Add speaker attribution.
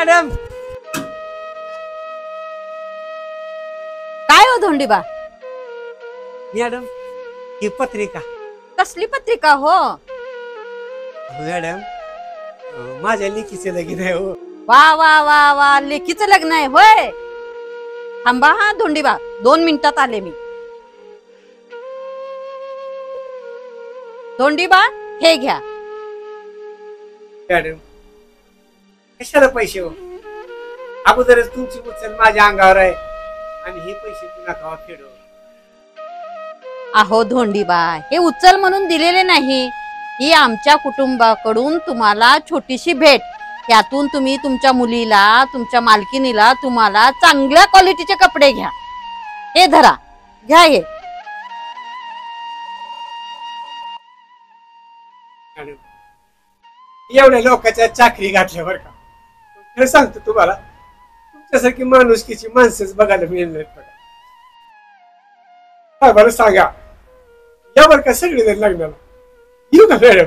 Speaker 1: Madam.
Speaker 2: काय हो Dhondiba?
Speaker 1: Madam ही पत्रिका.
Speaker 2: कसली पत्रिका हो?
Speaker 1: मॅडम माझ्या लेकीचे लगीन आहे हो.
Speaker 2: वा वा वा वा, लेकीचं लग्न आहे होय. थांबा हा धोंडीबा, 2 मिनिटात आले मी. धोंडीबा हे घ्या.
Speaker 1: मॅडम कशाला पैसे हो? अगोदरच तुमची उचल माझ्या अंगावर आहे आणि हे पैसे पुन्हा खावा फेडो.
Speaker 2: अहो धोंडीबा, हे उचल म्हणून दिलेले नाही. ही आमच्या कुटुंबाकडून तुम्हाला छोटीशी भेट. त्यातून तुम्ही तुमच्या मुलीला, तुमच्या मालकिनीला, तुम्हाला चांगल्या क्वालिटीचे कपडे घ्या. हे धरा, घ्या हे.
Speaker 1: एवढ्या लोकांच्या चाकरी घातल्यावर का खरं सांगतो तुम्हाला, तुमच्यासारखी माणुसकीची माणसंच बघायला मिळणार बघा. बरं सांगा, यावर का सगळे जण लग्नाला येऊ का मॅडम?